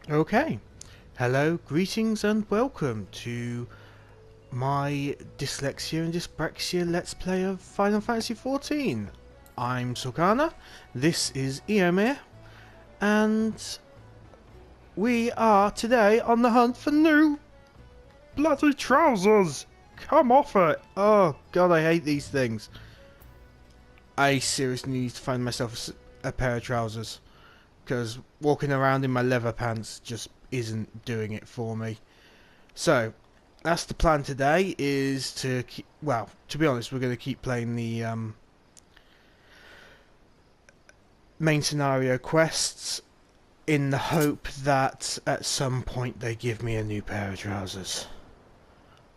Okay, hello, greetings and welcome to my Dyslexia and Dyspraxia Let's Play of Final Fantasy XIV. I'm Sorgana, this is Eomir, and we are today on the hunt for new bloody trousers! Come off it! Oh god, I hate these things. I seriously need to find myself a pair of trousers, because walking around in my leather pants just isn't doing it for me. So, that's the plan today, is to keep, well, to be honest, we're going to keep playing the main scenario quests in the hope that at some point they give me a new pair of trousers.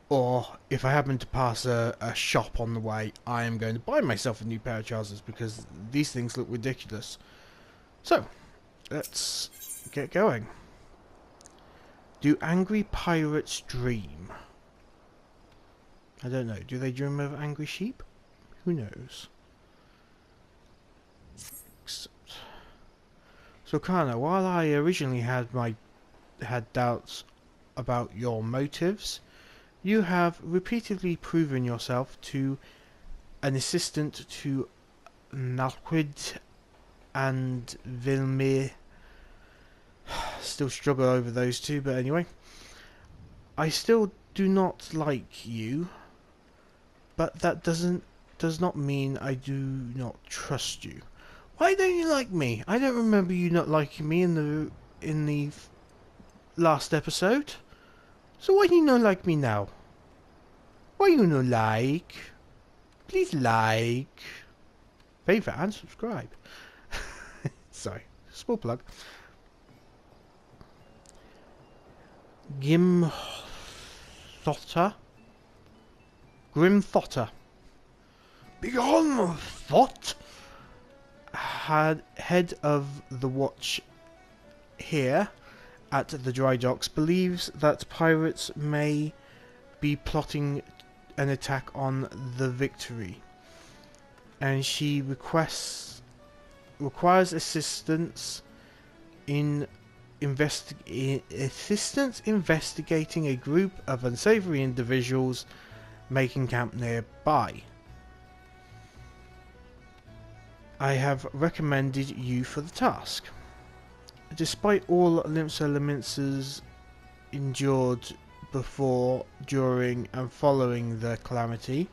Or, if I happen to pass a shop on the way, I am going to buy myself a new pair of trousers because these things look ridiculous. So, let's get going. Do angry pirates dream? I don't know. Do they dream of angry sheep? Who knows? So, Kana, while I originally had doubts about your motives, you have repeatedly proven yourself to an assistant to Nalquid and Vilmir. Still struggle over those two, but anyway. I still do not like you, but that does not mean I do not trust you. Why don't you like me? I don't remember you not liking me in the last episode. So why do you not like me now? Why you not like? Please like, favourite and subscribe. Sorry, small plug. Grim Thotter. Begone, Thought! Head of the watch here at the dry docks believes that pirates may be plotting an attack on the Victory, and she requires assistance in investigating a group of unsavory individuals making camp nearby. I have recommended you for the task. Despite all Limsa Liminsa's endured before, during and following the calamity,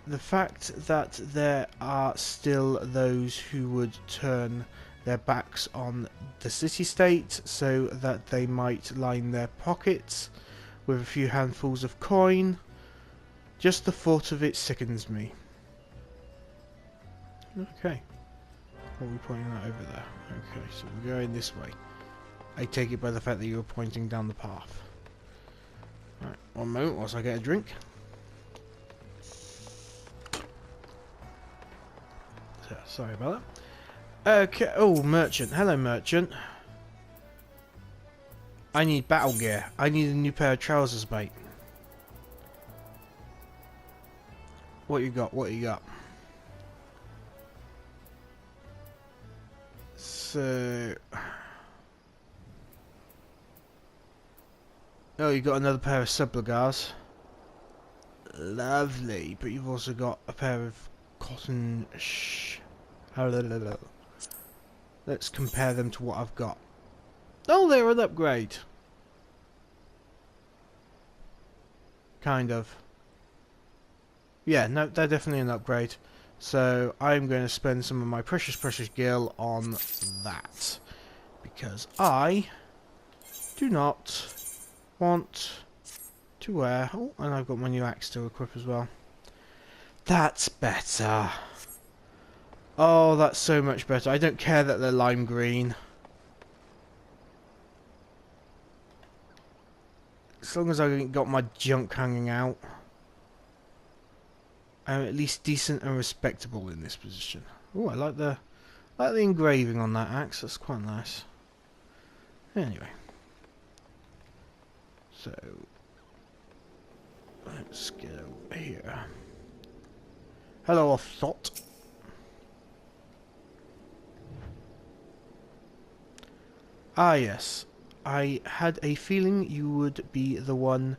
the fact that there are still those who would turn their backs on the city-state so that they might line their pockets with a few handfuls of coin, just the thought of it sickens me. Okay. What are we pointing at over there? Okay, so we're going this way. I take it by the fact that you were pointing down the path. Right, one moment whilst I get a drink. So, sorry about that. Okay, oh, merchant. Hello, merchant. I need battle gear. I need a new pair of trousers, mate. What you got? What you got? So... Oh, you got another pair of sublagars. Lovely. But you've also got a pair of cotton Let's compare them to what I've got. Oh, they're an upgrade. Kind of. Yeah, no, they're definitely an upgrade. So I'm going to spend some of my precious gil on that. Because I do not want to wear... Oh, and I've got my new axe to equip as well. That's better. Oh, that's so much better. I don't care that they're lime green. As long as I ain't got my junk hanging out, I'm at least decent and respectable in this position. Oh, I like the engraving on that axe. That's quite nice. Anyway, so let's get over here. Hello, Thought. Ah, yes. I had a feeling you would be the one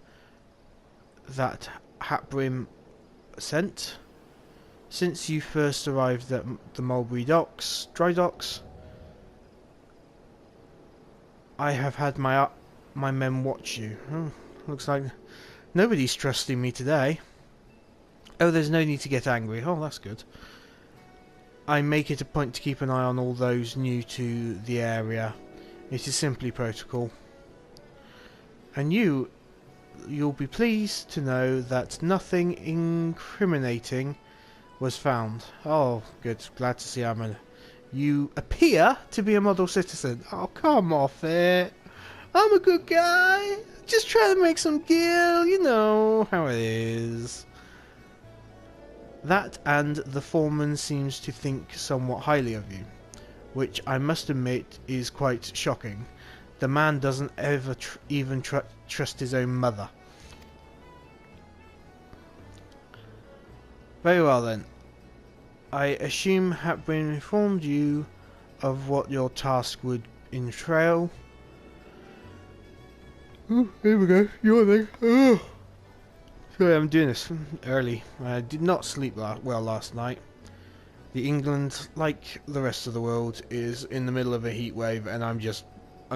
that Hatbrim sent. Since you first arrived at the Mulberry Docks, Dry Docks, I have had my men watch you. Looks like nobody's trusting me today. Oh, there's no need to get angry. Oh, that's good. I make it a point to keep an eye on all those new to the area. It is simply protocol. And you'll be pleased to know that nothing incriminating was found. Oh, good. Glad to see you appear to be a model citizen. Oh, come off it. I'm a good guy. Just trying to make some gil. You know how it is. That and the foreman seems to think somewhat highly of you, which I must admit is quite shocking. The man doesn't ever even trust his own mother. Very well then. I assume Hatbrin informed you of what your task would entail. Oh, here we go. Your thing. Oh. Sorry, I'm doing this early. I did not sleep well last night. The England, like the rest of the world, is in the middle of a heat wave, and I'm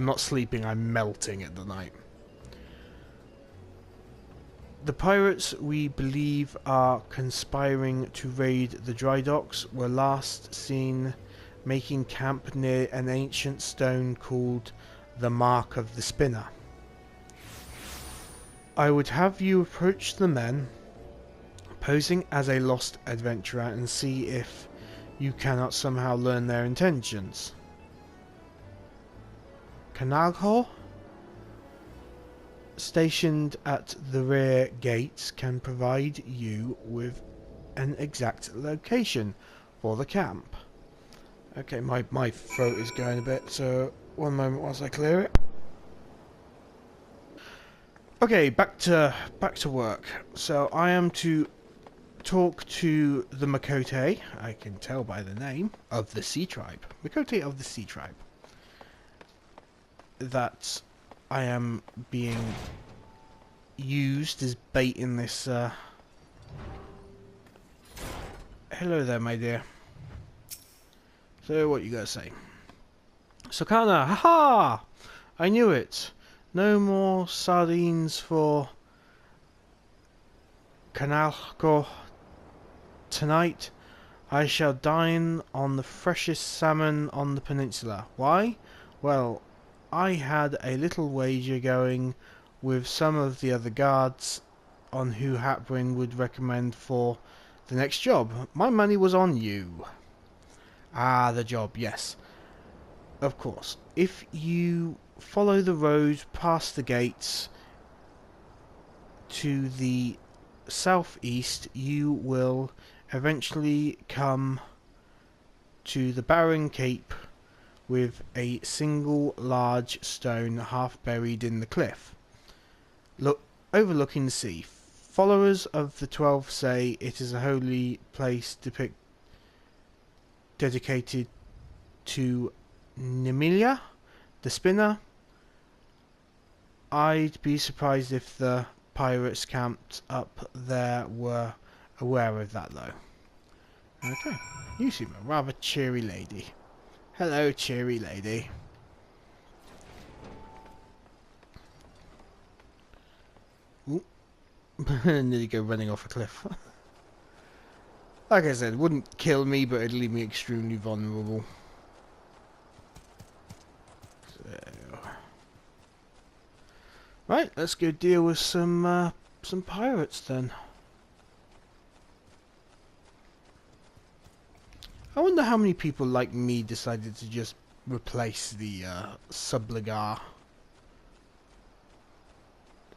not sleeping, I'm melting at the night. The pirates we believe are conspiring to raid the dry docks were last seen making camp near an ancient stone called the Mark of the Spinner. I would have you approach the men, posing as a lost adventurer, and see if you cannot somehow learn their intentions. Canalhor, stationed at the rear gates, can provide you with an exact location for the camp. Okay, my throat is going a bit, so one moment whilst I clear it. Okay, back to work. So I am to talk to the Makote. I can tell by the name of the Sea Tribe. Makote of the Sea Tribe. That I am being used as bait in this. Hello there, my dear. So what you gotta say? Sokana, haha! I knew it. No more sardines for Canalco tonight. I shall dine on the freshest salmon on the peninsula. Why? Well, I had a little wager going with some of the other guards on who Hatbrin would recommend for the next job. My money was on you. Ah, the job, yes. Of course. If you follow the road past the gates to the southeast, you will eventually come to the barren cape with a single large stone half buried in the cliff, overlooking the sea. Followers of the 12 say it is a holy place dedicated to Nemilia, the spinner. I'd be surprised if the pirates camped up there were aware of that, though. Okay, you seem a rather cheery lady. Hello, cheery lady. Ooh. Nearly go running off a cliff. Like I said, it wouldn't kill me, but it'd leave me extremely vulnerable. So, right, let's go deal with some pirates then. I wonder how many people like me decided to just replace the subligar.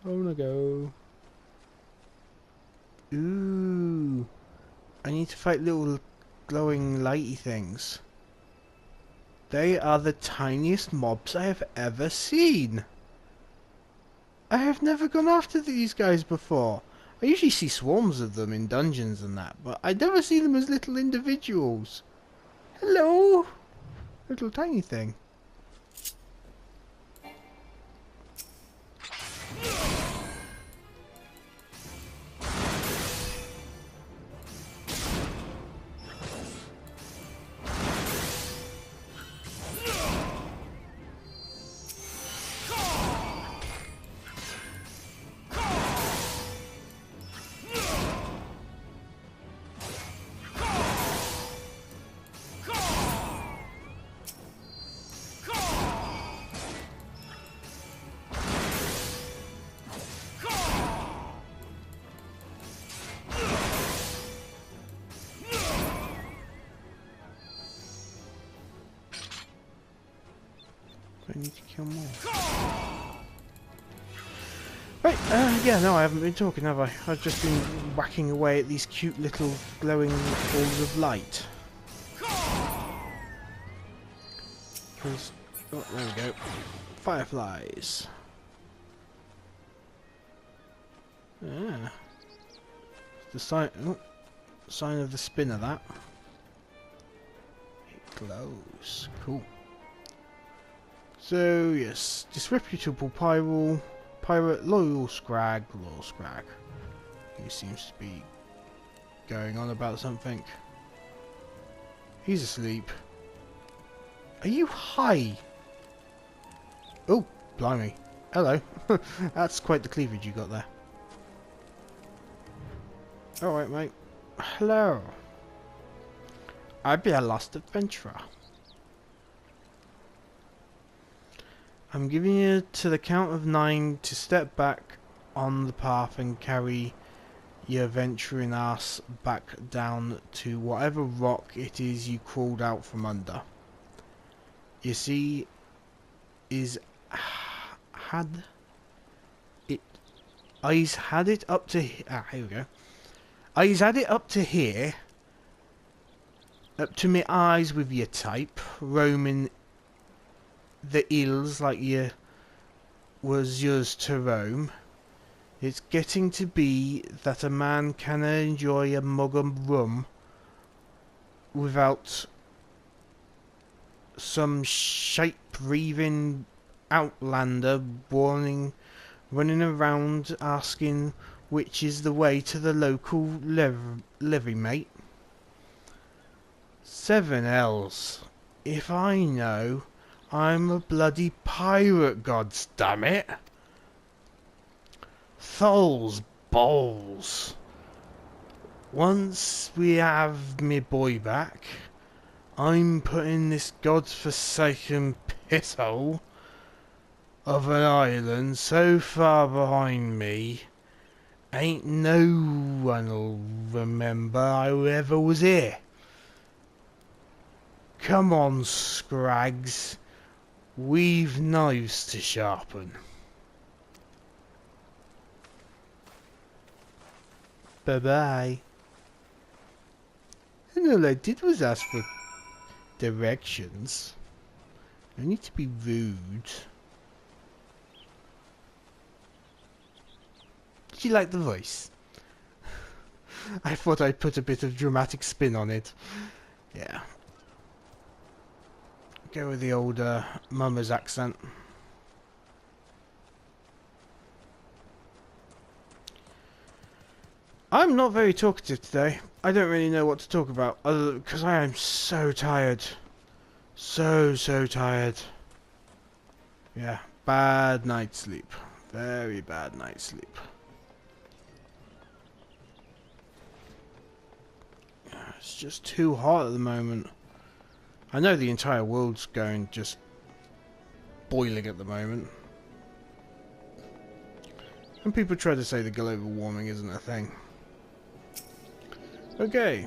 I wanna go. Ooh, I need to fight little glowing lighty things. They are the tiniest mobs I have ever seen. I have never gone after these guys before. I usually see swarms of them in dungeons and that, but I never see them as little individuals. Hello, little tiny thing. Do I need to kill more? Right, yeah, no, I haven't been talking, have I? I've just been whacking away at these cute little glowing balls of light. Because, oh, there we go. Fireflies. Yeah. The sign, oh, sign of the spinner, that. It glows. Cool. So, yes, disreputable pirate, loyal scrag. He seems to be going on about something. He's asleep. Are you high? Oh, blimey. Hello. That's quite the cleavage you got there. Alright, mate. Hello. I'd be a lost adventurer. I'm giving you to the count of 9 to step back on the path and carry your venturing ass back down to whatever rock it is you crawled out from under. You see, I've had it up to here we go. I've had it up to here, up to me eyes with your type, roaming the hills like you was yours to roam. It's getting to be that a man can enjoy a mug of rum without some shape-breathing outlander running around asking which is the way to the local levy, mate. 7 L's. If I know, I'm a bloody pirate, goddammit. Tholes balls. Once we have me boy back, I'm putting this godforsaken pisshole of an island so far behind me, ain't no one'll remember I ever was here. Come on, Scrags. We've knives to sharpen. Bye-bye. And all I did was ask for directions. No need to be rude. Did you like the voice? I thought I'd put a bit of dramatic spin on it. Yeah. Go with the old mama's accent. I'm not very talkative today. I don't really know what to talk about, because I am so tired. So tired. Yeah, bad night's sleep. Very bad night's sleep. Yeah, it's just too hot at the moment. I know the entire world's going just boiling at the moment. And people try to say the global warming isn't a thing. Okay.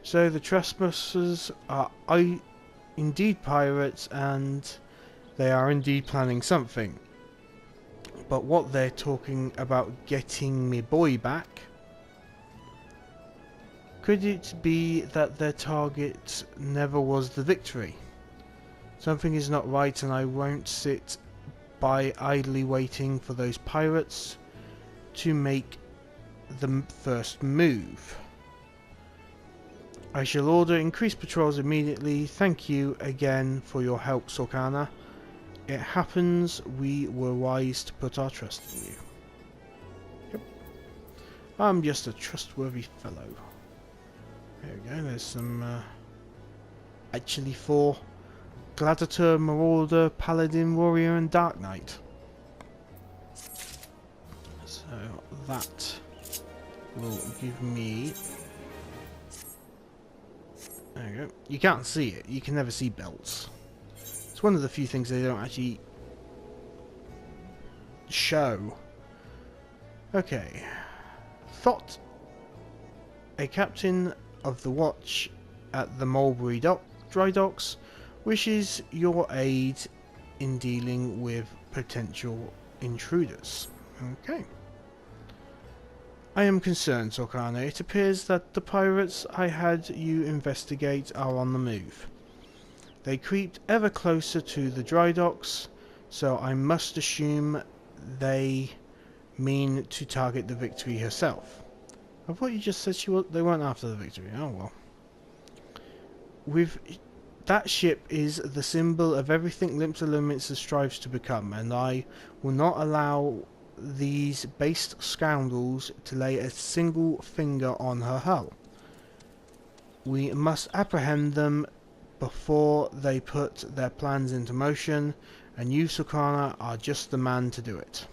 So the trespassers are indeed pirates, and they are indeed planning something. But what they're talking about getting me boy back, could it be that their target never was the victory? Something is not right, and I won't sit by idly waiting for those pirates to make the first move. I shall order increased patrols immediately. Thank you again for your help, Sorkana. It happens we were wise to put our trust in you. Yep. I'm just a trustworthy fellow. There we go, there's some actually 4 Gladiator, Marauder, Paladin, Warrior and Dark Knight. So that will give me... There we go. You can't see it. You can never see belts. It's one of the few things they don't actually show. Okay. Thought, a captain of the watch at the Mulberry Dry Docks, wishes your aid in dealing with potential intruders. Okay. I am concerned, Sorkana. It appears that the pirates I had you investigate are on the move. They creeped ever closer to the dry docks, so I must assume they mean to target the Victory herself. I thought you just said they weren't after the Victory. Oh well. That ship is the symbol of everything Limsa strives to become, and I will not allow these based scoundrels to lay a single finger on her hull. We must apprehend them before they put their plans into motion, and you, Sorkana, are just the man to do it.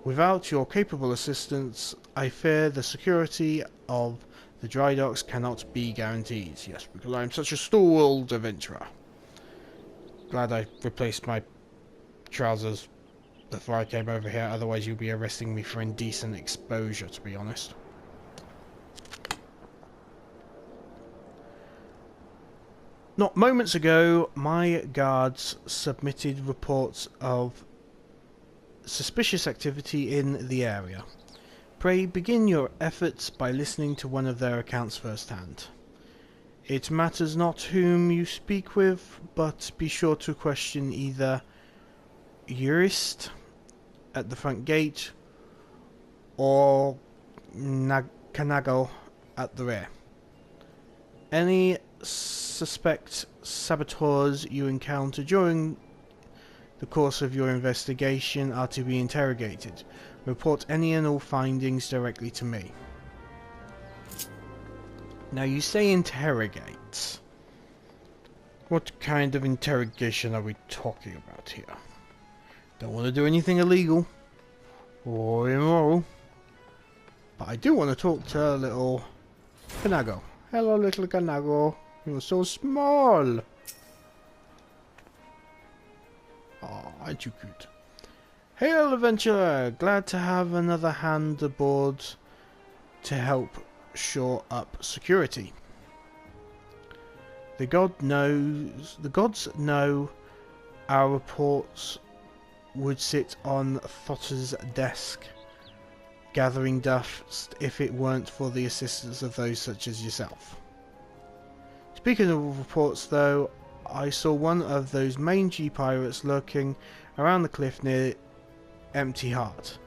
Without your capable assistance, I fear the security of the dry docks cannot be guaranteed. Yes, because I am such a stalwart adventurer. Glad I replaced my trousers before I came over here, otherwise you'll be arresting me for indecent exposure, to be honest. Not moments ago, my guards submitted reports of suspicious activity in the area. Pray begin your efforts by listening to one of their accounts firsthand. It matters not whom you speak with, but be sure to question either Jurist at the front gate or Kanago at the rear. Any suspect saboteurs you encounter during the course of your investigation are to be interrogated. Report any and all findings directly to me. Now you say interrogate. What kind of interrogation are we talking about here? Don't want to do anything illegal or immoral, but I do want to talk to little Kanago. Hello, little Kanago. You're so small. Oh, aren't you cute? Hail, adventurer! Glad to have another hand aboard to help shore up security. The gods know our reports would sit on Thotter's desk, gathering dust if it weren't for the assistance of those such as yourself. Speaking of reports, though, I saw one of those mangy pirates lurking around the cliff near Empty Heart.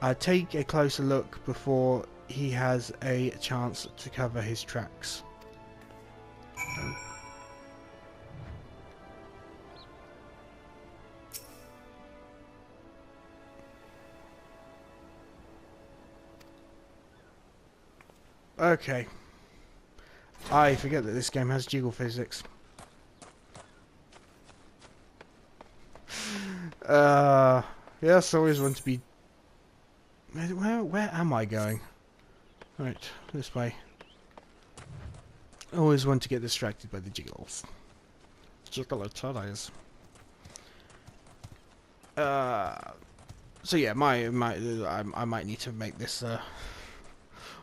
I'd take a closer look before he has a chance to cover his tracks. Okay. I forget that this game has jiggle physics. Yes, I always want to be... Where am I going? Right, this way. I always want to get distracted by the jiggles. Jiggle toys. So yeah, I might need to make this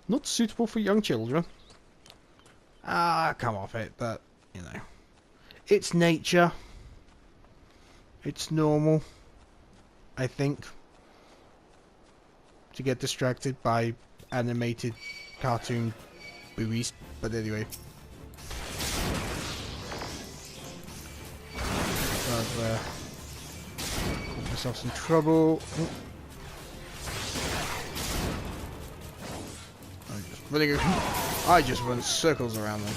not suitable for young children. Come off it, but you know, it's nature. It's normal, I think, to get distracted by animated cartoon boobies. But anyway, I've got myself some trouble. I just run circles around them.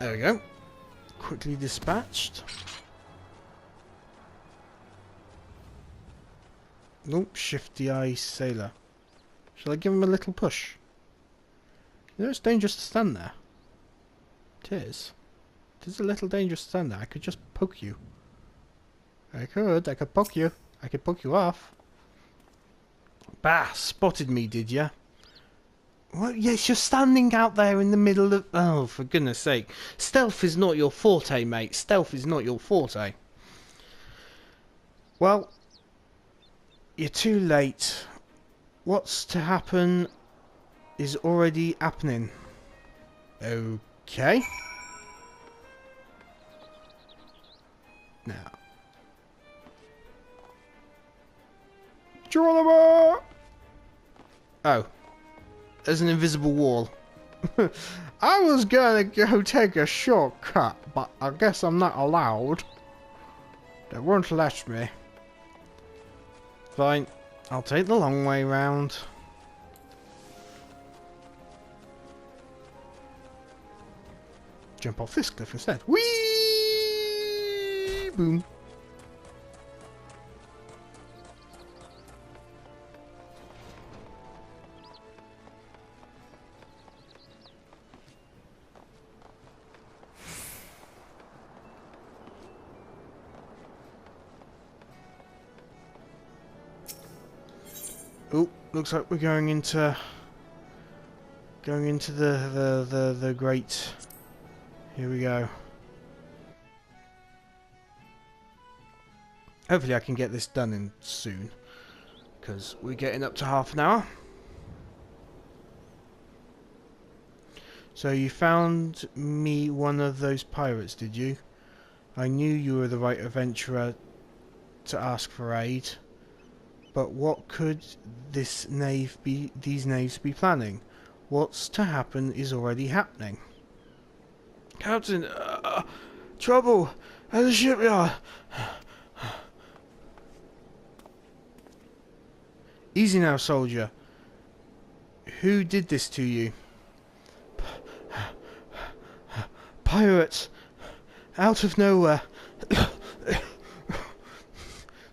There we go. Quickly dispatched. Nope, shifty eye sailor. Shall I give him a little push? You know, it's dangerous to stand there. It is. It is a little dangerous to stand there. I could just poke you. I could poke you. I could poke you off. Bah, spotted me, did ya? Well, yes, you're standing out there in the middle of... Oh, for goodness sake. Stealth is not your forte, mate. Stealth is not your forte. Well, you're too late. What's to happen is already happening. Okay. Now. Geronimo! Oh. There's an invisible wall. I was gonna go take a shortcut, but I guess I'm not allowed. They won't let me. Fine. I'll take the long way round. Jump off this cliff instead. Whee! Boom. Oh, looks like we're going into the great. Here we go. Hopefully I can get this done in soon, because we're getting up to half an hour. So you found me one of those pirates, did you? I knew you were the right adventurer to ask for aid. But what could these knaves be planning? What's to happen is already happening. Captain, trouble at the shipyard. Easy now, soldier. Who did this to you? Pirates, out of nowhere.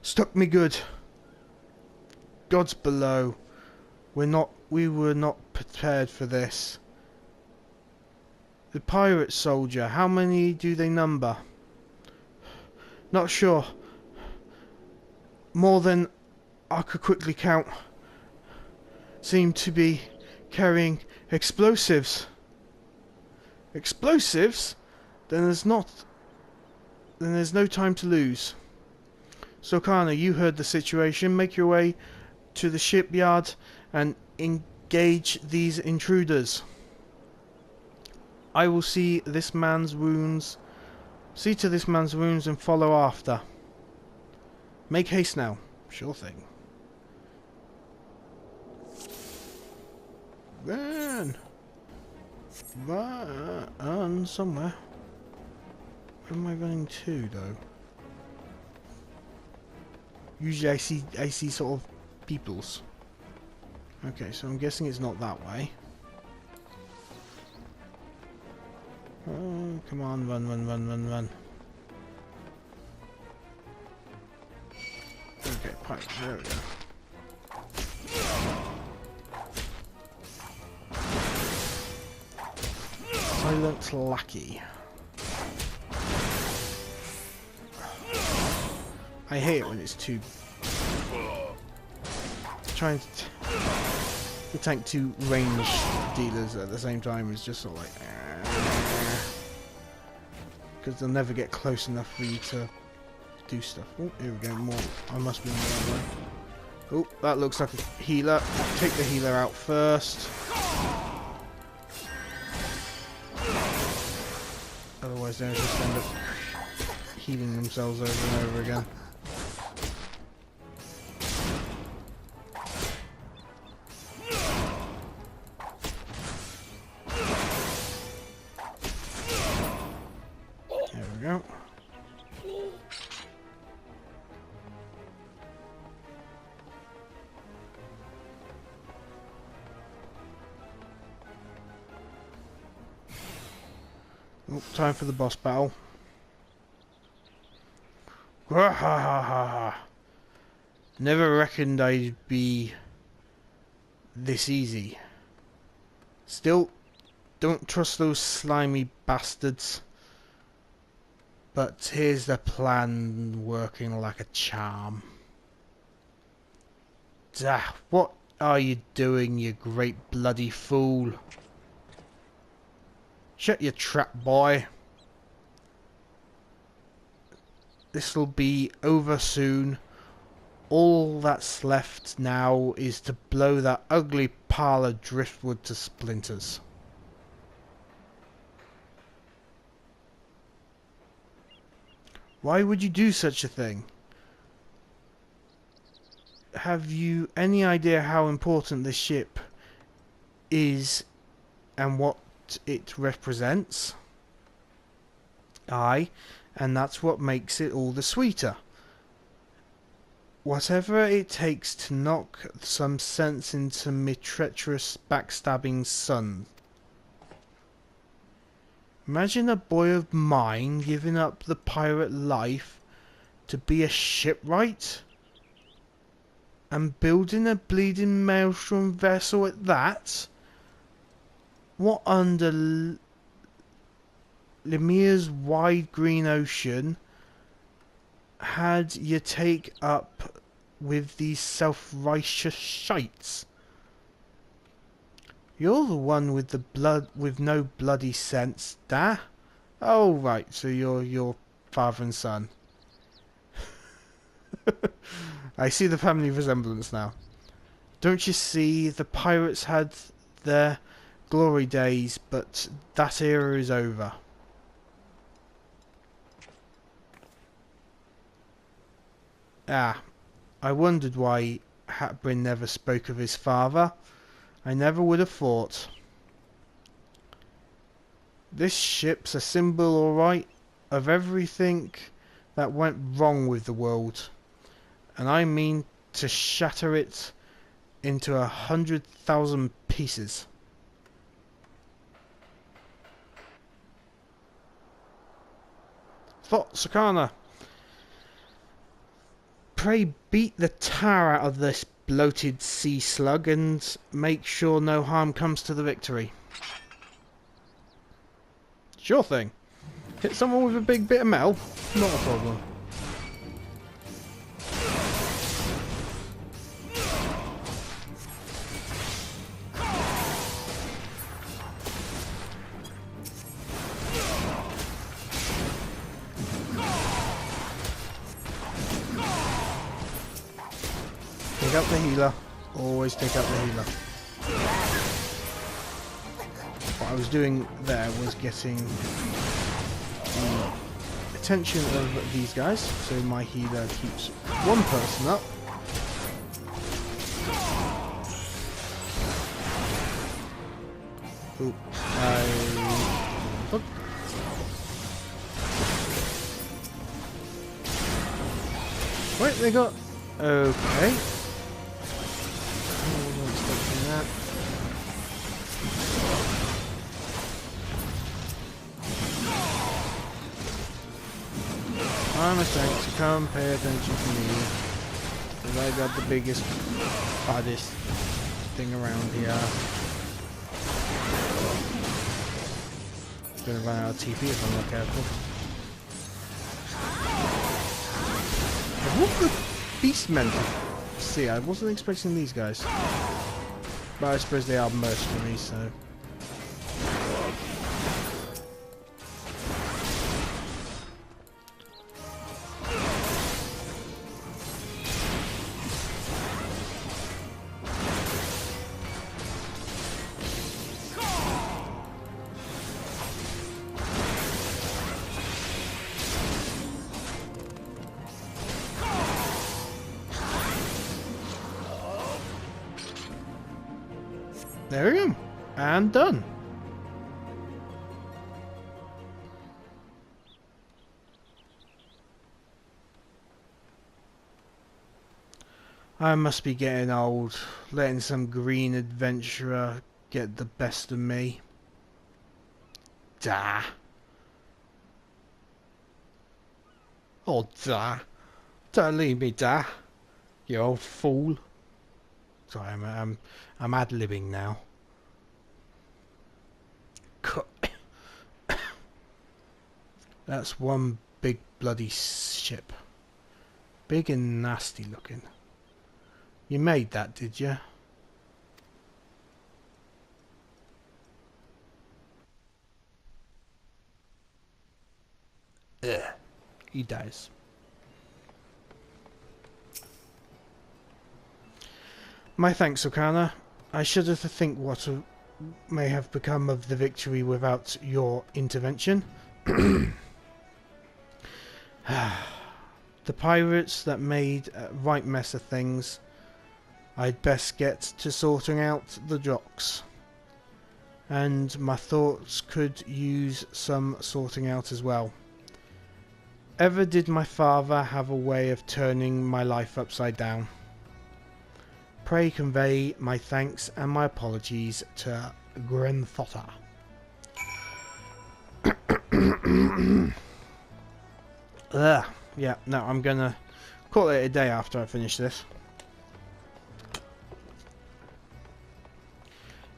Stuck me good. Gods below. We were not prepared for this. The pirate soldier, how many do they number? Not sure. More than I could quickly count. Seem to be carrying explosives. Explosives? Then there's no time to lose. So Kana, you heard the situation. Make your way to the shipyard and engage these intruders. I will see to this man's wounds and follow after. Make haste now. Sure thing. Run somewhere. Where am I running to though? Usually I see sort of peoples. Okay, so I'm guessing it's not that way. Oh, come on, run. Okay, pipe, there we go. Silent lackey. I hate it when it's too... Trying to tank two range dealers at the same time is just sort of like... Because they'll never get close enough for you to do stuff. Oh, here we go, more. I must be on the right way. Oh, that looks like a healer. Take the healer out first. Otherwise they'll just end up healing themselves over and over again. There we go. Oh, time for the boss battle. Never reckoned I'd be this easy. Still, don't trust those slimy bastards. But here's the plan working like a charm. What are you doing, you great bloody fool? Shut your trap, boy. This'll be over soon. All that's left now is to blow that ugly pile of driftwood to splinters. Why would you do such a thing? Have you any idea how important this ship is and what it represents? Aye, and that's what makes it all the sweeter. Whatever it takes to knock some sense into me treacherous backstabbing son. Imagine a boy of mine giving up the pirate life to be a shipwright? And building a bleeding maelstrom vessel at that? What under Lemir's wide green ocean had you take up with these self-righteous shites? You're the one with the blood, with no bloody sense, da? Oh right, so you're your father and son. I see the family resemblance now. Don't you see, the pirates had their glory days, but that era is over. Ah, I wondered why Hatbrin never spoke of his father. I never would have thought. This ship's a symbol, alright, of everything that went wrong with the world. And I mean to shatter it into 100,000 pieces. Thought, Sakana. Pray beat the tar out of this bloated sea slug and make sure no harm comes to the Victory. Sure thing. Hit someone with a big bit of metal? Not a problem. Take out the healer. Always take out the healer. What I was doing there was getting the attention of these guys, so my healer keeps one person up. Oop, Look. Wait, they got... Okay. That. I'm a saint, so come pay attention to me. Because I got the biggest, baddest thing around here. Gonna run out of TP if I'm not careful. What the beastmen to see? I wasn't expecting these guys. But I suppose they are mercenaries, so... There we go. And done. I must be getting old, letting some green adventurer get the best of me. Da. Oh, da. Don't leave me, da. You old fool. Sorry, I'm ad-libbing now. That's one big bloody ship. Big and nasty looking. You made that, did you? he dies. My thanks, Okana. I shudder to think what may have become of the victory without your intervention. The pirates that made a right mess of things. I'd best get to sorting out the docks. And my thoughts could use some sorting out as well. Ever did my father have a way of turning my life upside down? Pray convey my thanks and my apologies to Grandfather. Yeah, no, I'm gonna call it a day after I finish this.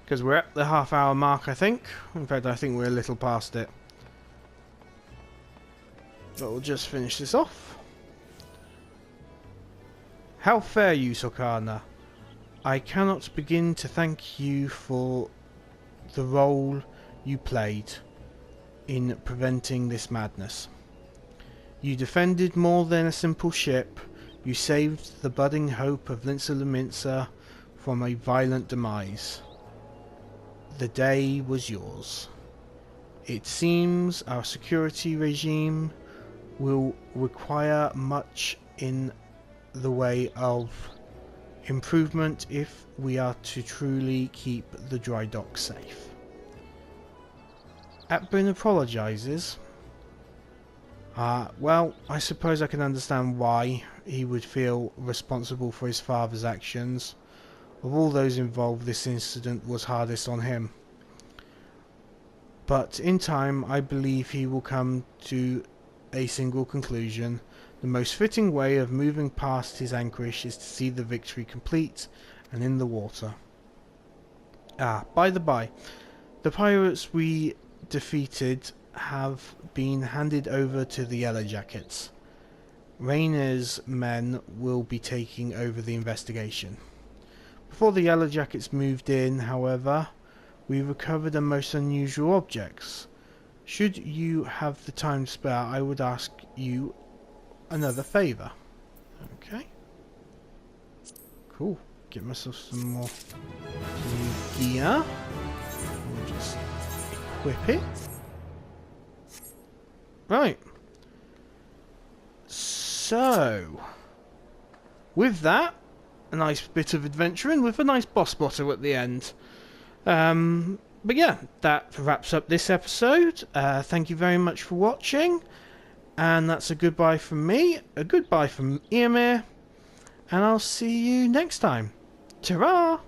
Because we're at the half-hour mark, I think. In fact, I think we're a little past it. But we'll just finish this off. How fare you, Sokana? I cannot begin to thank you for the role you played in preventing this madness. You defended more than a simple ship. You saved the budding hope of Linsa Laminsa from a violent demise. The day was yours. It seems our security regime will require much in the way of improvement if we are to truly keep the dry dock safe. Atbrin apologises. Well, I suppose I can understand why he would feel responsible for his father's actions. Of all those involved, this incident was hardest on him. But in time, I believe he will come to a single conclusion. The most fitting way of moving past his anguish is to see the victory complete and in the water. By the by, the pirates we defeated have been handed over to the Yellow Jackets. Rainer's men will be taking over the investigation. Before the Yellow Jackets moved in, however, we recovered a most unusual objects. Should you have the time to spare, I would ask you another favour. Okay. Cool. Get myself some more new gear. We'll just equip it. Right. So, with that, a nice bit of adventuring with a nice boss bottle at the end. But yeah, that wraps up this episode. Thank you very much for watching. And that's a goodbye from me, a goodbye from Eomir, and I'll see you next time. Ta-ra!